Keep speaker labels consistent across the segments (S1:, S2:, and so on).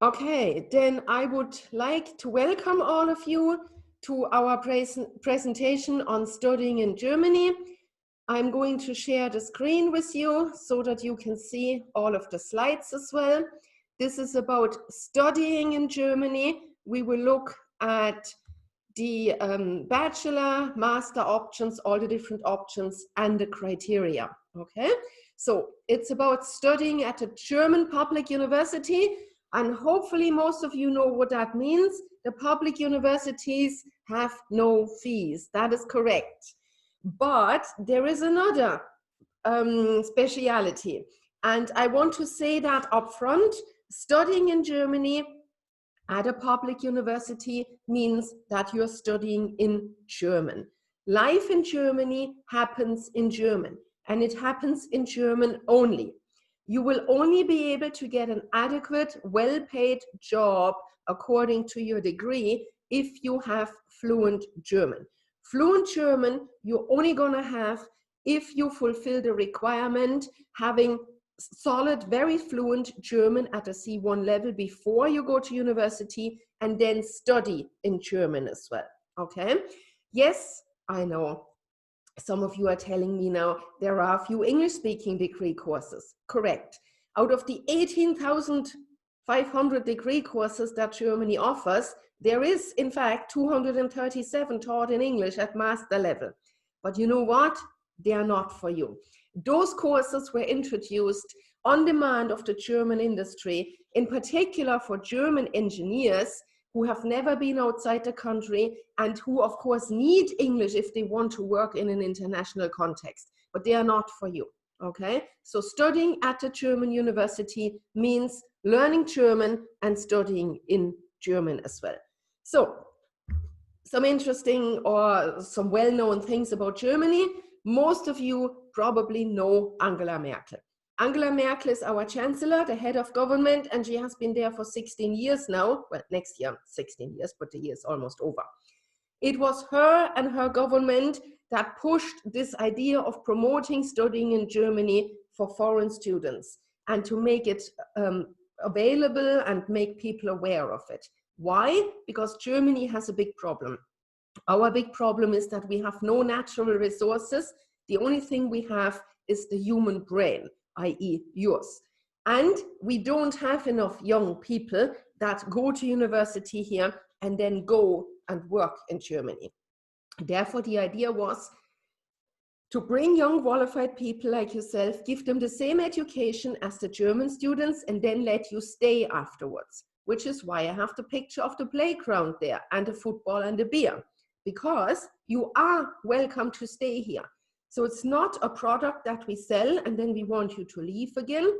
S1: Okay, then I would like to welcome all of you to our presentation on studying in Germany. I'm going to share the screen with you so that you can see all of the slides as well. This is about studying in Germany. We will look at the bachelor, master options, all the different options and the criteria, okay? So it's about studying at a German public university, and hopefully most of you know what that means. The public universities have no fees, that is correct. But there is another speciality, and I want to say that up front. Studying in Germany at a public university means that you're studying in German. Life in Germany happens in German, and it happens in German only. You will only be able to get an adequate, well-paid job according to your degree if you have fluent German. Fluent German, you're only gonna have if you fulfill the requirement having solid, very fluent German at a C1 level before you go to university, and then study in German as well, okay? Yes, I know. Some of you are telling me now there are a few English-speaking degree courses. Correct. Out of the 18,500 degree courses that Germany offers, there is in fact 237 taught in English at master level. But you know what? They are not for you. Those courses were introduced on demand of the German industry, in particular for German engineers who have never been outside the country and who of course need English if they want to work in an international context, but they are not for you, okay? So studying at a German university means learning German and studying in German as well. So some interesting or some well-known things about Germany. Most of you probably know Angela Merkel. Angela Merkel is our chancellor, the head of government, and she has been there for 16 years now. Well, next year, 16 years, but the year is almost over. It was her and her government that pushed this idea of promoting studying in Germany for foreign students and to make it available and make people aware of it. Why? Because Germany has a big problem. Our big problem is that we have no natural resources. The only thing we have is the human brain, i.e. yours. And we don't have enough young people that go to university here and then go and work in Germany. Therefore, the idea was to bring young qualified people like yourself, give them the same education as the German students, and then let you stay afterwards, which is why I have the picture of the playground there and the football and the beer, because you are welcome to stay here. So it's not a product that we sell and then we want you to leave again.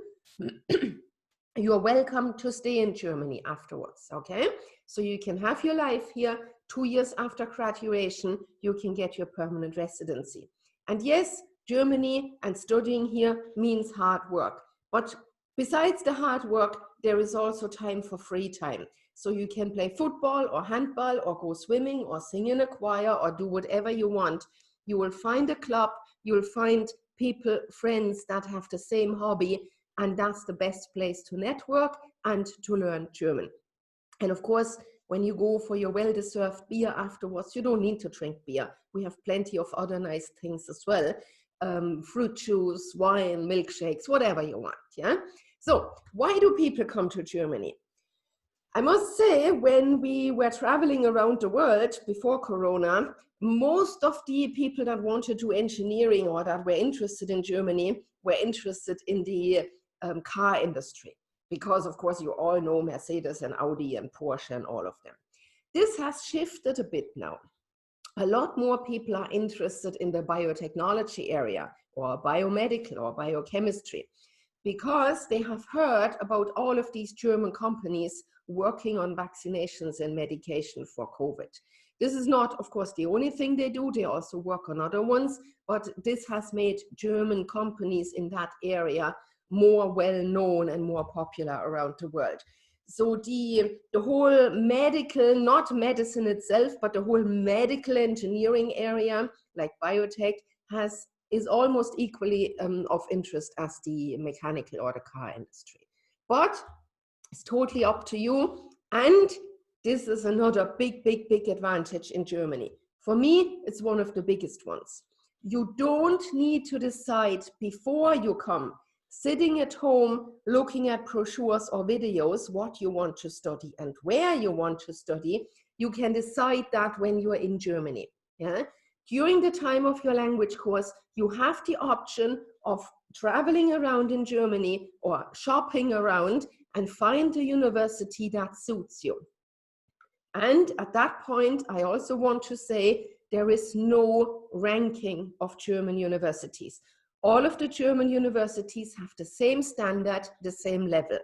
S1: You are welcome to stay in Germany afterwards, okay? So you can have your life here. 2 years after graduation, you can get your permanent residency. And yes, Germany and studying here means hard work. But besides the hard work, there is also time for free time. So you can play football or handball or go swimming or sing in a choir or do whatever you want. You will find a club, you will find people, friends that have the same hobby, and that's the best place to network and to learn German. And of course, when you go for your well-deserved beer afterwards, you don't need to drink beer. We have plenty of other nice things as well. Fruit juice, wine, milkshakes, whatever you want, yeah? So why do people come to Germany? I must say, when we were traveling around the world before Corona, most of the people that want to do engineering or that were interested in Germany were interested in the car industry. Because of course you all know Mercedes and Audi and Porsche and all of them. This has shifted a bit now. A lot more people are interested in the biotechnology area or biomedical or biochemistry because they have heard about all of these German companies working on vaccinations and medication for COVID. This is not, of course, the only thing they do. They also work on other ones, but this has made German companies in that area more well-known and more popular around the world. So the whole medical, not medicine itself, but the whole medical engineering area, like biotech, is almost equally of interest as the mechanical or the car industry. But It's totally up to you. And this is another big advantage in Germany. For me, it's one of the biggest ones. You don't need to decide before you come, sitting at home, looking at brochures or videos, what you want to study and where you want to study. You can decide that when you are in Germany. Yeah? During the time of your language course, you have the option of traveling around in Germany or shopping around and find a university that suits you. And at that point, I also want to say there is no ranking of German universities. All of the German universities have the same standard, the same level.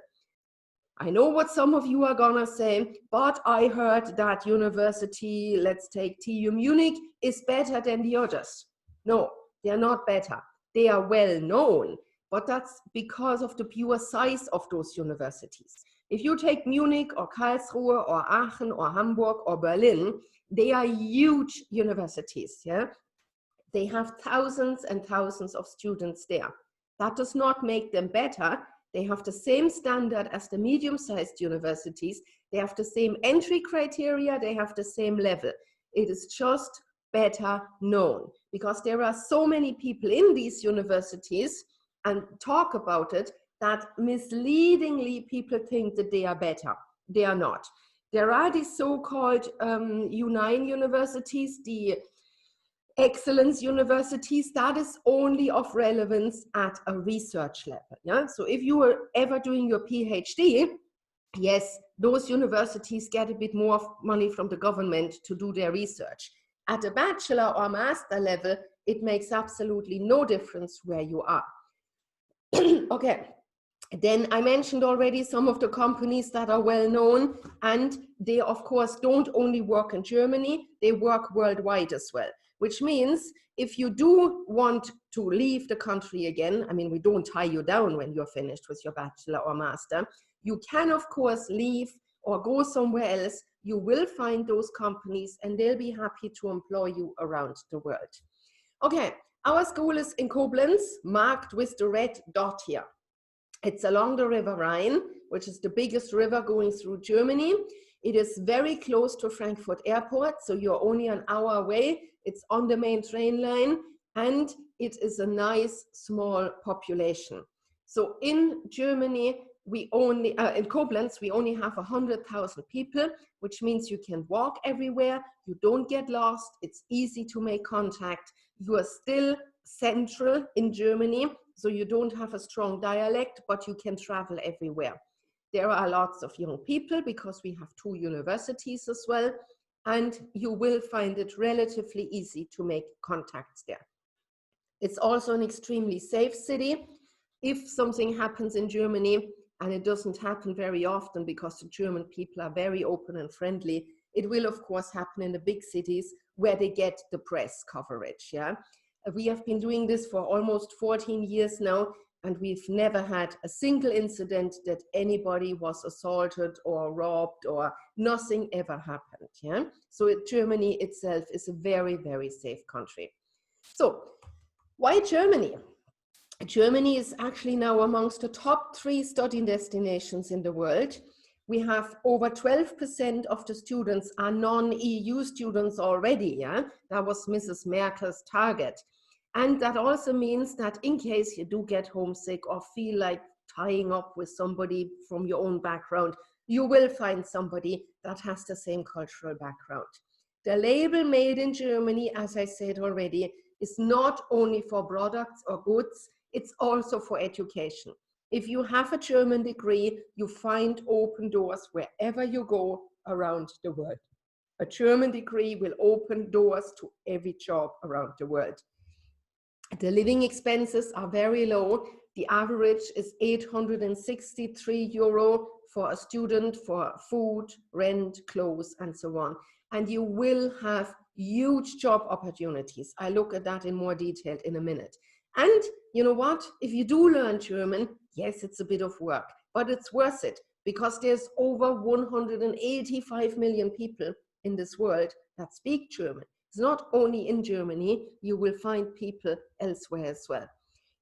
S1: I know what some of you are gonna say, but I heard that university, let's take TU Munich, is better than the others. No, they are not better. They are well known, but that's because of the pure size of those universities. If you take Munich or Karlsruhe or Aachen or Hamburg or Berlin, they are huge universities, yeah? They have thousands and thousands of students there. That does not make them better. They have the same standard as the medium-sized universities. They have the same entry criteria. They have the same level. It is just better known because there are so many people in these universities and talk about it that misleadingly people think that they are better. They are not. There are these so-called U9 universities, the excellence universities, that is only of relevance at a research level. Yeah? So if you are ever doing your PhD, yes, those universities get a bit more money from the government to do their research. At a bachelor or master level, it makes absolutely no difference where you are. Okay. Then I mentioned already some of the companies that are well known, and they of course don't only work in Germany, they work worldwide as well, which means if you do want to leave the country again, I mean, we don't tie you down when you're finished with your bachelor or master, you can of course leave or go somewhere else. You will find those companies and they'll be happy to employ you around the world. Okay, our school is in Koblenz, marked with the red dot here. It's along the River Rhine, which is the biggest river going through Germany. It is very close to Frankfurt Airport, so you're only an hour away. It's on the main train line, and it is a nice, small population. So in Germany, we only, in Koblenz, we only have 100,000 people, which means you can walk everywhere, you don't get lost, it's easy to make contact, you are still central in Germany, so you don't have a strong dialect, but you can travel everywhere. There are lots of young people because we have 2 universities as well, and you will find it relatively easy to make contacts there. It's also an extremely safe city. If something happens in Germany, and it doesn't happen very often because the German people are very open and friendly, it will of course happen in the big cities where they get the press coverage, yeah? We have been doing this for almost 14 years now, and we've never had a single incident that anybody was assaulted or robbed or nothing ever happened, yeah? So Germany itself is a very, very safe country. So why Germany? Germany is actually now amongst the top 3 study destinations in the world. We have over 12% of the students are non-EU students already. Yeah? That was Mrs. Merkel's target. And that also means that in case you do get homesick or feel like tying up with somebody from your own background, you will find somebody that has the same cultural background. The label made in Germany, as I said already, is not only for products or goods, it's also for education. If you have a German degree, you find open doors wherever you go around the world. A German degree will open doors to every job around the world. The living expenses are very low. The average is 863 euro for a student for food, rent, clothes, and so on. And you will have huge job opportunities. I look at that in more detail in a minute. And you know what? If you do learn German, yes, it's a bit of work, but it's worth it because there's over 185 million people in this world that speak German. It's not only in Germany, you will find people elsewhere as well.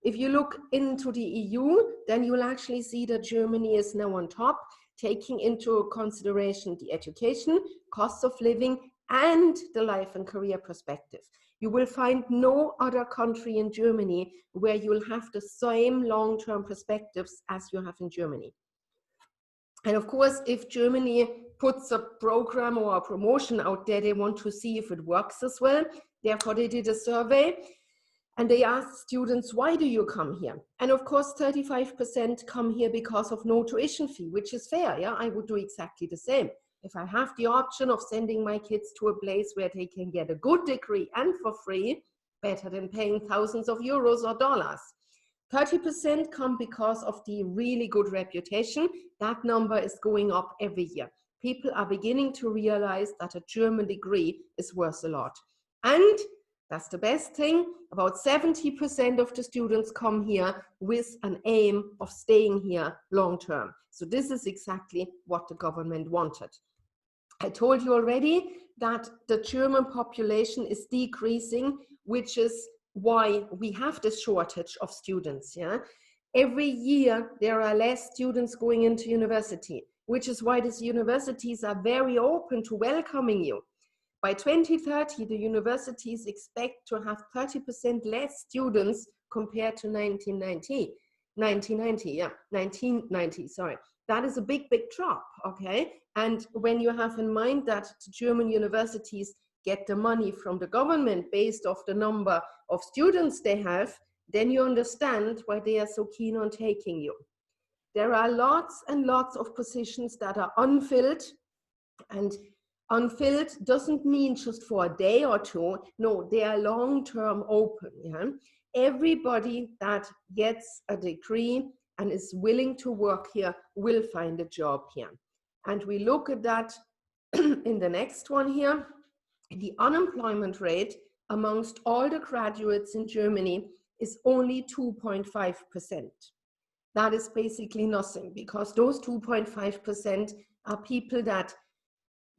S1: If you look into the EU, then you'll actually see that Germany is now on top. taking into consideration the education, cost of living, and the life and career perspective. You will find no other country in Germany where you'll have the same long-term perspectives as you have in Germany. And of course, if Germany puts a program or a promotion out there, they want to see if it works as well. Therefore, they did a survey and they asked students, why do you come here? And of course, 35% come here because of no tuition fee, which is fair. Yeah, I would do exactly the same. If I have the option of sending my kids to a place where they can get a good degree and for free, better than paying thousands of euros or dollars. 30% come because of the really good reputation. That number is going up every year. People are beginning to realize that a German degree is worth a lot. And that's the best thing, about 70% of the students come here with an aim of staying here long term. So this is exactly what the government wanted. I told you already that the German population is decreasing, which is why we have this shortage of students. Yeah? Every year there are less students going into university, which is why these universities are very open to welcoming you. By 2030, the universities expect to have 30% less students compared to 1990, sorry. That is a big, big drop, okay? And when you have in mind that German universities get the money from the government based off the number of students they have, then you understand why they are so keen on taking you. There are lots and lots of positions that are unfilled, and unfilled doesn't mean just for a day or two. No, they are long-term open. Yeah? Everybody that gets a degree and is willing to work here will find a job here. And we look at that in the next one here. The unemployment rate amongst all the graduates in Germany is only 2.5%. That is basically nothing, because those 2.5% are people that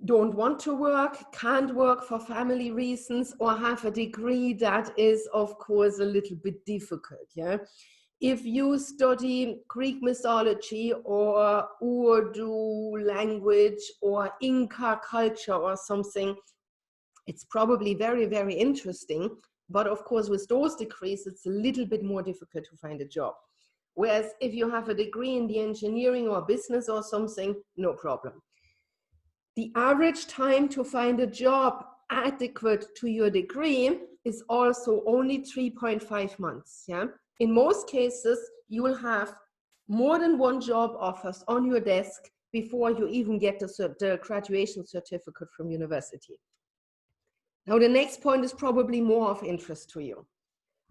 S1: don't want to work, can't work for family reasons, or have a degree that is, of course, a little bit difficult. Yeah? If you study Greek mythology or Urdu language or Inca culture or something, it's probably very, very interesting. But of course, with those degrees, it's a little bit more difficult to find a job. Whereas if you have a degree in the engineering or business or something, no problem. The average time to find a job adequate to your degree is also only 3.5 months. Yeah? In most cases, you will have more than one job offers on your desk before you even get the graduation certificate from university. Now, the next point is probably more of interest to you.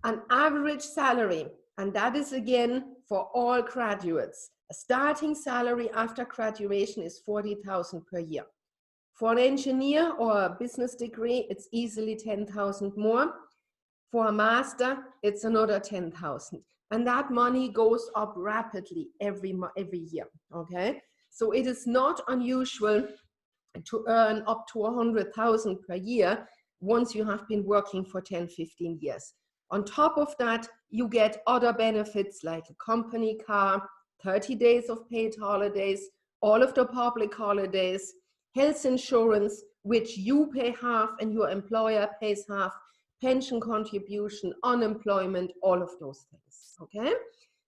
S1: An average salary, and that is again for all graduates. A starting salary after graduation is 40,000 per year. For an engineer or a business degree, it's easily 10,000 more. For a master, it's another 10,000. And that money goes up rapidly every year, okay? So it is not unusual to earn up to 100,000 per year once you have been working for 10, 15 years. On top of that, you get other benefits like a company car, 30 days of paid holidays, all of the public holidays, health insurance, which you pay half and your employer pays half, pension contribution, unemployment, all of those things, okay?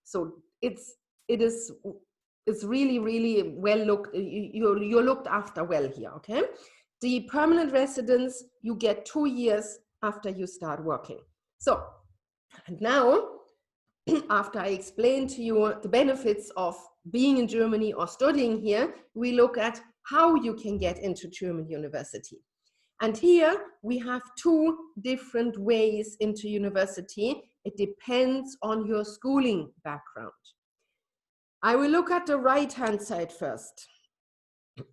S1: So it's really, really well looked, you're looked after well here, okay? The permanent residence, you get 2 years after you start working. So, and now, after I explained to you the benefits of being in Germany or studying here, we look at how you can get into German university. And here we have two different ways into university. It depends on your schooling background. I will look at the right-hand side first.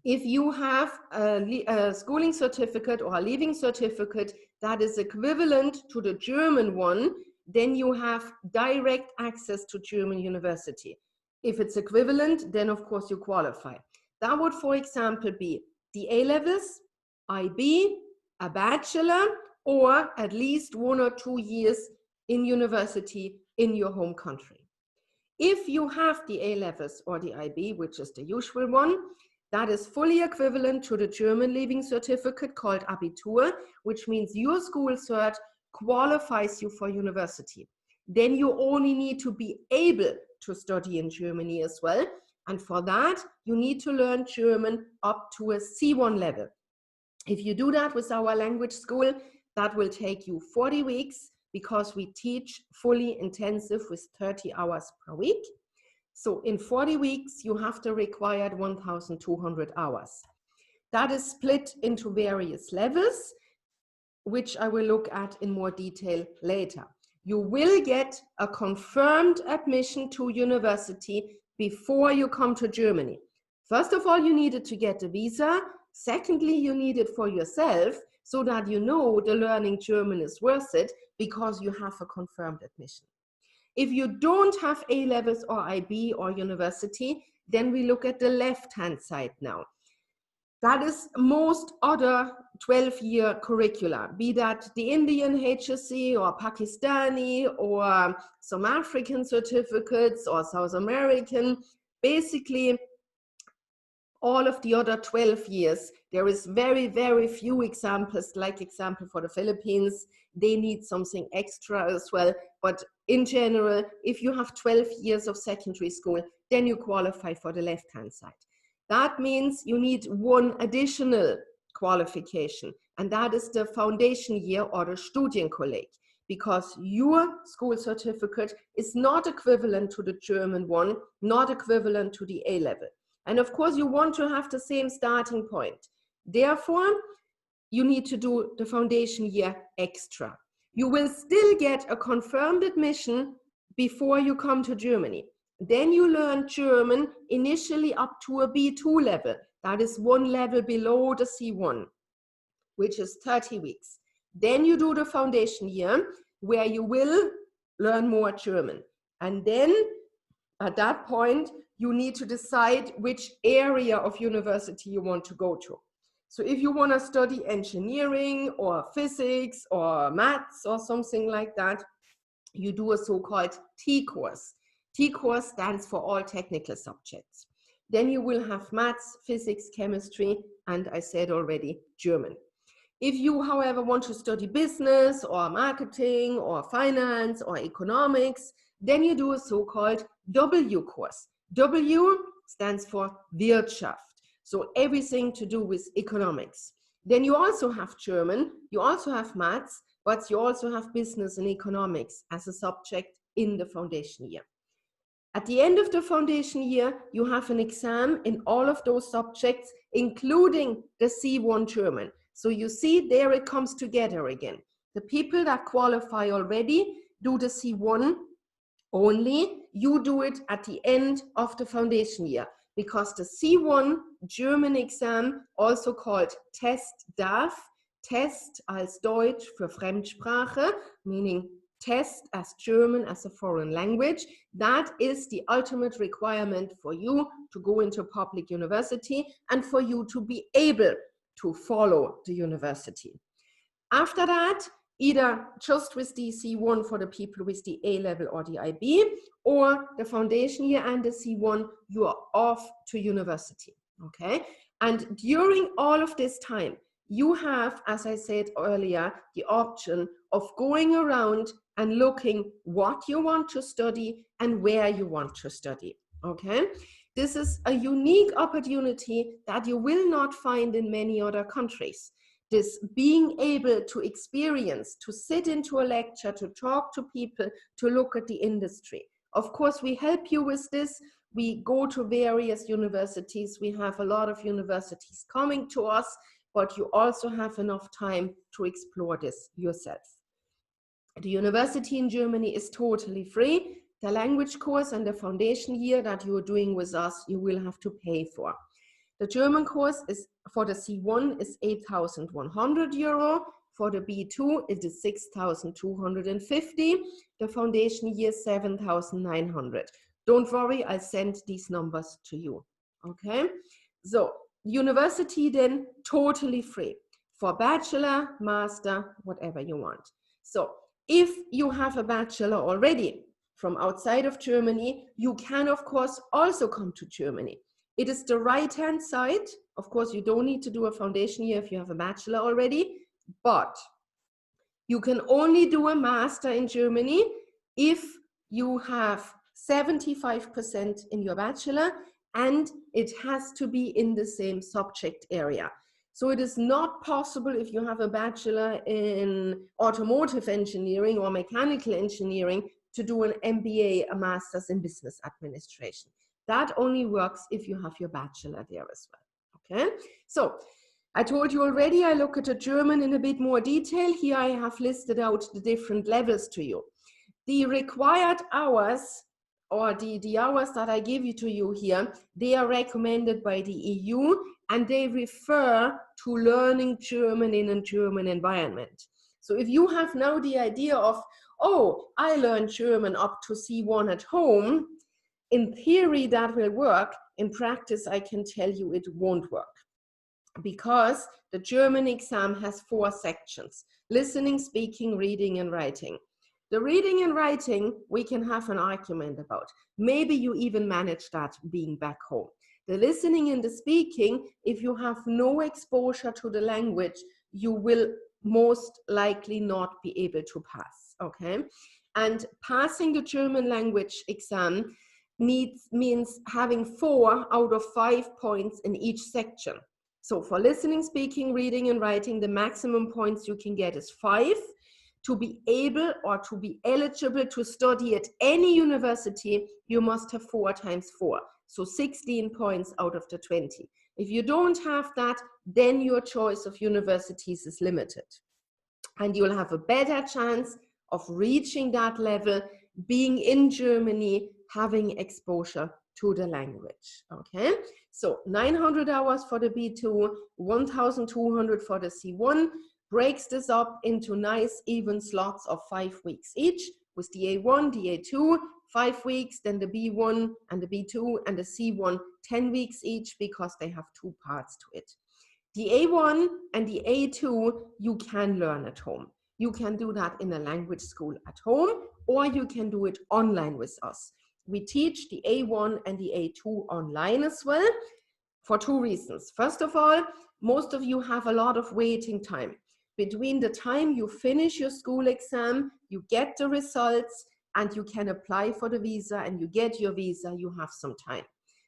S1: If you have a schooling certificate or a leaving certificate that is equivalent to the German one, then you have direct access to German university. If it's equivalent, then of course you qualify. That would, for example, be the A-levels, IB, a bachelor, or at least 1 or 2 years in university in your home country. If you have the A-levels or the IB, which is the usual one, that is fully equivalent to the German leaving certificate called Abitur, which means your school cert qualifies you for university. Then you only need to be able to study in Germany as well. And for that, you need to learn German up to a C1 level. If you do that with our language school, that will take you 40 weeks because we teach fully intensive with 30 hours per week. So in 40 weeks, you have the required 1,200 hours. That is split into various levels, which I will look at in more detail later. You will get a confirmed admission to university before you come to Germany. First of all, you needed to get a visa. Secondly, you need it for yourself so that you know the learning German is worth it because you have a confirmed admission. If you don't have A-levels or IB or university, then we look at the left-hand side now. That is most other 12-year curricula, be that the Indian HSC or Pakistani or some African certificates or South American. Basically, all of the other 12 years, there is very, very few examples, like example for the Philippines, they need something extra as well. But in general, if you have 12 years of secondary school, then you qualify for the left-hand side. That means you need one additional qualification, and that is the foundation year or the Studienkolleg, because your school certificate is not equivalent to the German one, not equivalent to the A-level. And of course, you want to have the same starting point. Therefore, you need to do the foundation year extra. You will still get a confirmed admission before you come to Germany. Then you learn German initially up to a B2 level. That is one level below the C1, which is 30 weeks. Then you do the foundation year where you will learn more German. And then at that point, you need to decide which area of university you want to go to. So if you want to study engineering or physics or maths or something like that, you do a so-called T course. T course stands for all technical subjects. Then you will have maths, physics, chemistry, and I said already, German. If you, however, want to study business or marketing or finance or economics, then you do a so-called W course. W stands for Wirtschaft, so everything to do with economics. Then you also have German, you also have maths, but you also have business and economics as a subject in the foundation year. At the end of the foundation year, you have an exam in all of those subjects, including the C1 German. So you see, there it comes together again. The people that qualify already do the C1 only. You do it at the end of the foundation year, because the C1 German exam, also called Testdaf, Test als Deutsch für Fremdsprache, meaning test as German as a foreign language, that is the ultimate requirement for you to go into public university and for you to be able to follow the university. After that, either just with the C1 for the people with the A-level or the IB, or the foundation year and the C1, you are off to university, okay? And during all of this time, you have, as I said earlier, the option of going around and looking what you want to study and where you want to study, okay? This is a unique opportunity that you will not find in many other countries. This being able to experience, to sit into a lecture, to talk to people, to look at the industry. Of course, we help you with this. We go to various universities. We have a lot of universities coming to us, but you also have enough time to explore this yourself. The university in Germany is totally free. The language course and the foundation year that you are doing with us, you will have to pay for. The German course is for the C1 is 8,100 euro. For the B2, it is 6,250. The foundation year, 7,900. Don't worry, I'll send these numbers to you. Okay? So, university then totally free for bachelor, master, whatever you want. So, if you have a bachelor already, from outside of Germany, you can, of course, also come to Germany. It is the right-hand side. Of course, you don't need to do a foundation year if you have a bachelor already, but you can only do a master in Germany if you have 75% in your bachelor, and it has to be in the same subject area. So it is not possible if you have a bachelor in automotive engineering or mechanical engineering to do an MBA, a master's in business administration. That only works if you have your bachelor there as well, okay? So I told you already, I look at the German in a bit more detail. Here I have listed out the different levels to you. The required hours, or the hours that I give you to you here, they are recommended by the EU, and they refer to learning German in a German environment. So if you have now the idea of, oh, I learned German up to C1 at home, in theory that will work. In practice, I can tell you it won't work, because the German exam has 4 sections: listening, speaking, reading, and writing. The reading and writing, we can have an argument about. Maybe you even manage that being back home. The listening and the speaking, if you have no exposure to the language, you will most likely not be able to pass, okay? And passing the German language exam means having 4 out of 5 points in each section. So for listening, speaking, reading, and writing, the maximum points you can get is 5. To be able or to be eligible to study at any university, you must have 4 times 4. So 16 points out of the 20. If you don't have that, then your choice of universities is limited. And you'll have a better chance of reaching that level, being in Germany, having exposure to the language, okay? So 900 hours for the B2, 1,200 for the C1, breaks this up into nice even slots of 5 weeks each, with the A1, the A2, 5 weeks, then the B1 and the B2 and the C1, 10 weeks each, because they have 2 parts to it. The A1 and the A2, you can learn at home. You can do that in a language school at home, or you can do it online with us. We teach the A1 and the A2 online as well, for 2 reasons. First of all, most of you have a lot of waiting time. Between the time you finish your school exam, you get the results, and you can apply for the visa, and you get your visa, you have some time.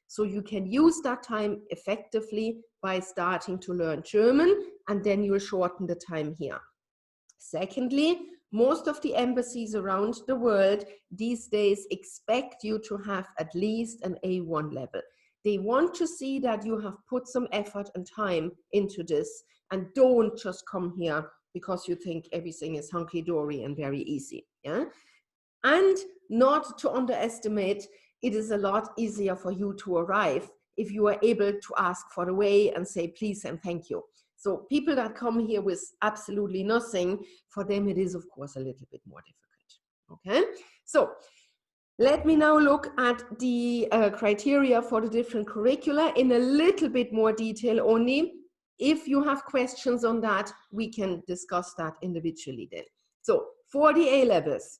S1: So you can use that time effectively by starting to learn German, and then you'll shorten the time here. Secondly, most of the embassies around the world these days expect you to have at least an A1 level. They want to see that you have put some effort and time into this, and don't just come here because you think everything is hunky-dory and very easy. Yeah? And not to underestimate, it is a lot easier for you to arrive if you are able to ask for the way and say please and thank you. So people that come here with absolutely nothing, for them it is of course a little bit more difficult. Okay, so let me now look at the criteria for the different curricula in a little bit more detail only. If you have questions on that, we can discuss that individually then. So for the A levels,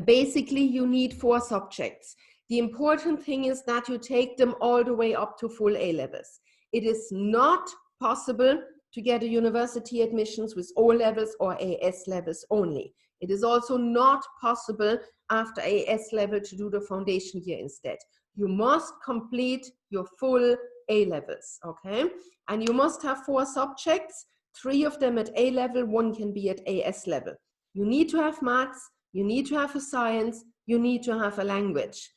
S1: basically you need 4 subjects. The important thing is that you take them all the way up to full A levels. It is not possible to get a university admissions with O levels or AS levels only. It is also not possible after AS level to do the foundation year instead. You must complete your full A levels, okay? And you must have 4 subjects, 3 of them at A level, 1 can be at AS level. You need to have maths, you need to have a science, you need to have a language.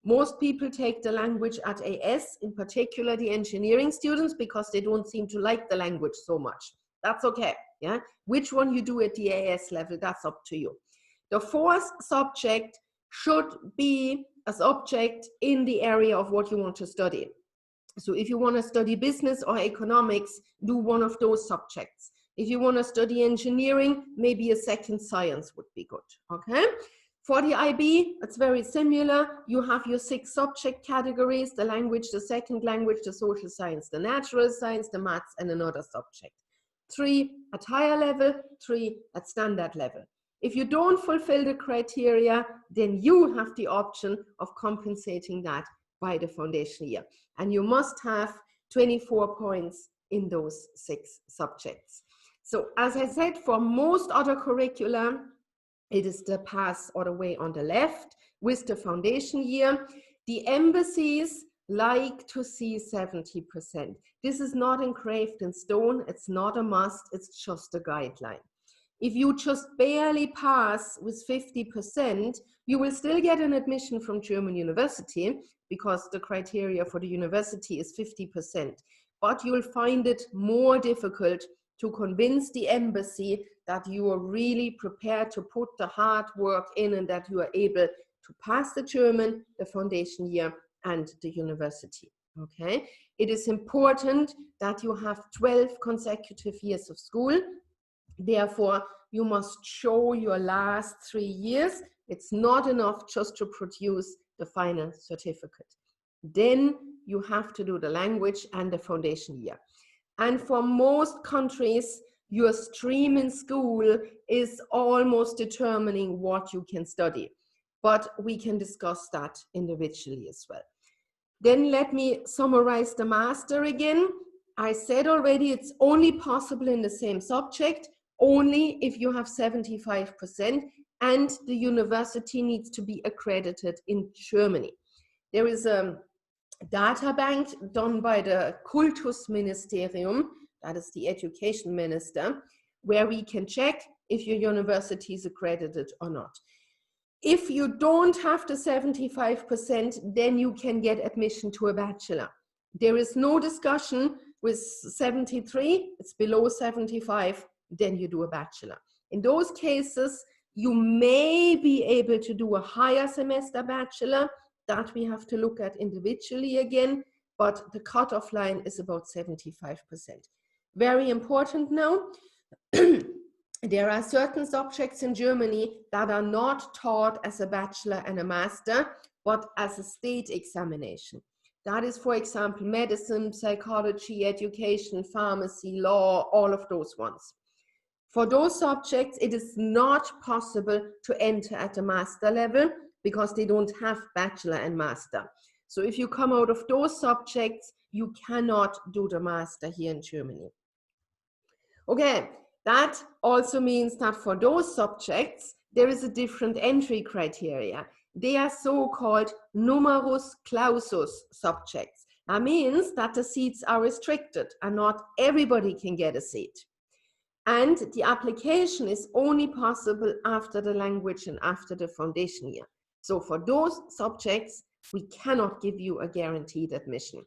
S1: Most people take the language at AS, in particular the engineering students, because they don't seem to like the language so much. That's okay, yeah? Which one you do at the AS level, that's up to you. The 4th subject should be a subject in the area of what you want to study. So if you want to study business or economics, do one of those subjects. If you want to study engineering, maybe a second science would be good, okay? For the IB, it's very similar. You have your 6 subject categories: the language, the second language, the social science, the natural science, the maths, and another subject. 3 at higher level, 3 at standard level. If you don't fulfill the criteria, then you have the option of compensating that by the foundation year. And you must have 24 points in those 6 subjects. So as I said, for most other curricula, it is the pass all the way on the left with the foundation year. The embassies like to see 70%. This is not engraved in stone. It's not a must. It's just a guideline. If you just barely pass with 50%, you will still get an admission from German university because the criteria for the university is 50%. But you'll find it more difficult to convince the embassy that you are really prepared to put the hard work in and that you are able to pass the German, the foundation year, and the university. Okay? It is important that you have 12 consecutive years of school. Therefore, you must show your last 3 years. It's not enough just to produce the final certificate. Then you have to do the language and the foundation year. And for most countries, your stream in school is almost determining what you can study. But we can discuss that individually as well. Then let me summarize the master again. I said already it's only possible in the same subject, only if you have 75%, and the university needs to be accredited in Germany. There is a data bank done by the Kultusministerium, that is the education minister, where we can check if your university is accredited or not. If you don't have the 75%, then you can get admission to a bachelor. There is no discussion with 73, it's below 75, then you do a bachelor. In those cases, you may be able to do a higher semester bachelor, that we have to look at individually again, but the cutoff line is about 75%. Very important now, there are certain subjects in Germany that are not taught as a bachelor and a master, but as a state examination. That is, for example, medicine, psychology, education, pharmacy, law, all of those ones. For those subjects, it is not possible to enter at the master level because they don't have bachelor and master. So if you come out of those subjects, you cannot do the master here in Germany. Okay, that also means that for those subjects, there is a different entry criteria. They are so-called numerus clausus subjects. That means that the seats are restricted and not everybody can get a seat. And the application is only possible after the language and after the foundation year. So for those subjects, we cannot give you a guaranteed admission.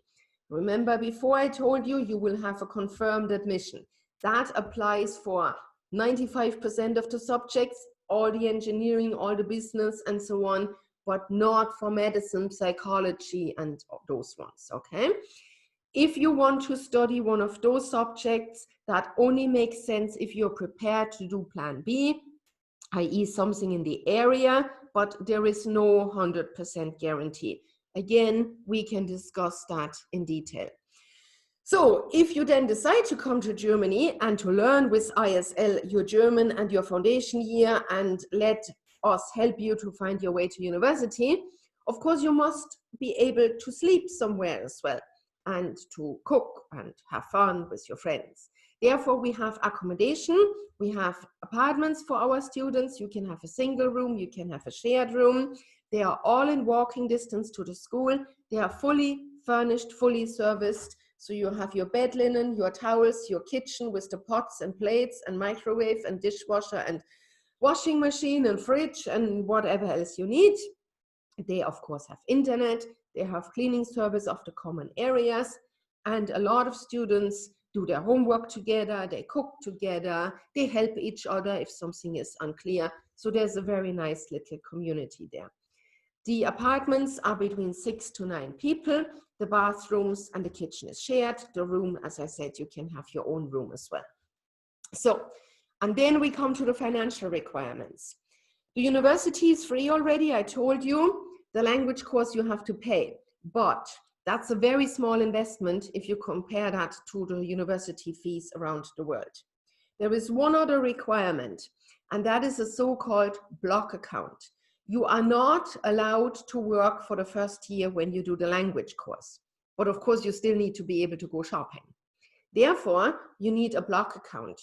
S1: Remember, before I told you, you will have a confirmed admission. That applies for 95% of the subjects, all the engineering, all the business, and so on, but not for medicine, psychology, and those ones, okay? If you want to study one of those subjects, that only makes sense if you're prepared to do plan B, i.e. something in the area, but there is no 100% guarantee. Again, we can discuss that in detail. So if you then decide to come to Germany and to learn with ISL your German and your foundation year and let us help you to find your way to university, of course you must be able to sleep somewhere as well and to cook and have fun with your friends. Therefore, we have accommodation, we have apartments for our students. You can have a single room, you can have a shared room. They are all in walking distance to the school. They are fully furnished, fully serviced. So you have your bed linen, your towels, your kitchen with the pots and plates and microwave and dishwasher and washing machine and fridge and whatever else you need. They, of course, have internet. They have cleaning service of the common areas. And a lot of students do their homework together, they cook together, they help each other if something is unclear. So there's a very nice little community there. The apartments are between 6 to 9 people. The bathrooms and the kitchen is shared. The room, as I said, you can have your own room as well. So, and then we come to the financial requirements. The university is free already, I told you. The language course you have to pay, but that's a very small investment if you compare that to the university fees around the world. there is one other requirement, and that is a so-called block account. You are not allowed to work for the first year when you do the language course, but of course you still need to be able to go shopping. Therefore, you need a block account,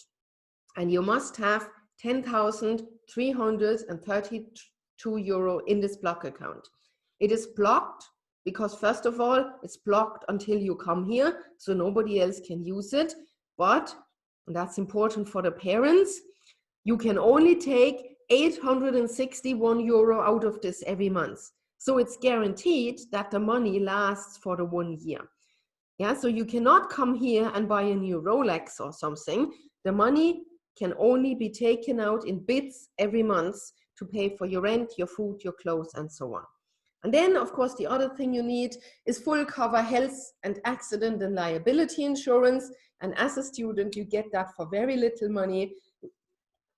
S1: and you must have 10,332 euro in this block account. It is blocked because, first of all, it's blocked until you come here, so nobody else can use it. But, and that's important for the parents, you can only take 861 euro out of this every month. So it's guaranteed that the money lasts for the 1 year. Yeah, so you cannot come here and buy a new Rolex or something. The money can only be taken out in bits every month to pay for your rent, your food, your clothes, and so on. And then, of course, the other thing you need is full cover health and accident and liability insurance. And as a student, you get that for very little money,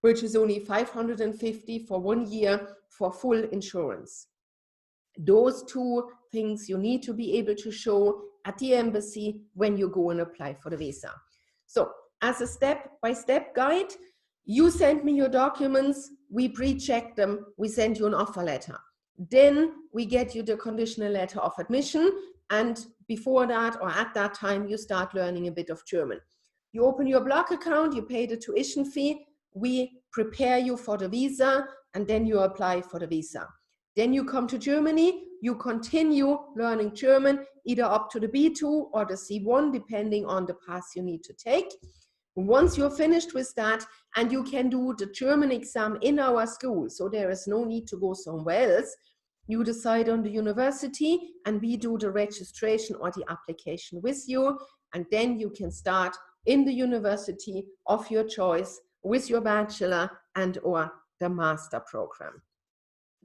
S1: which is only 550 for 1 year for full insurance. Those two things you need to be able to show at the embassy when you go and apply for the visa. So as a step-by-step guide, you send me your documents, we pre-check them, we send you an offer letter. Then we get you the conditional letter of admission, and before that or at that time, you start learning a bit of German. You open your block account, you pay the tuition fee, we prepare you for the visa, and then you apply for the visa. Then you come to Germany, you continue learning German, either up to the B2 or the C1, depending on the path you need to take. Once you're finished with that, and you can do the German exam in our school, so there is no need to go somewhere else, you decide on the university, and we do the registration or the application with you, and then you can start in the university of your choice with your bachelor and or the master program.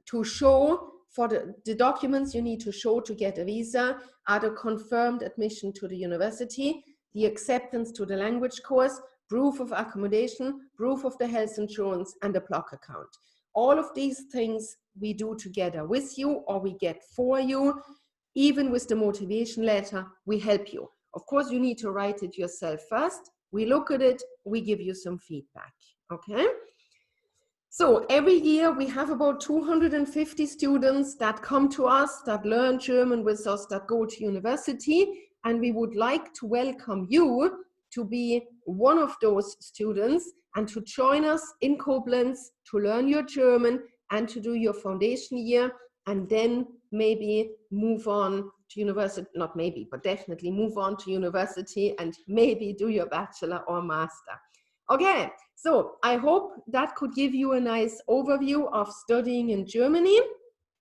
S1: To show for the documents you need to show to get a visa are the confirmed admission to the university, the acceptance to the language course, proof of accommodation, proof of the health insurance, and a block account. All of these things we do together with you, or we get for you. Even with the motivation letter, we help you. Of course, you need to write it yourself first. We look at it, we give you some feedback, okay? So every year we have about 250 students that come to us, that learn German with us, that go to university, and we would like to welcome you to be one of those students and to join us in Koblenz to learn your German and to do your foundation year, and then maybe move on to university, not maybe, but definitely move on to university and maybe do your bachelor or master. Okay, so I hope that could give you a nice overview of studying in Germany.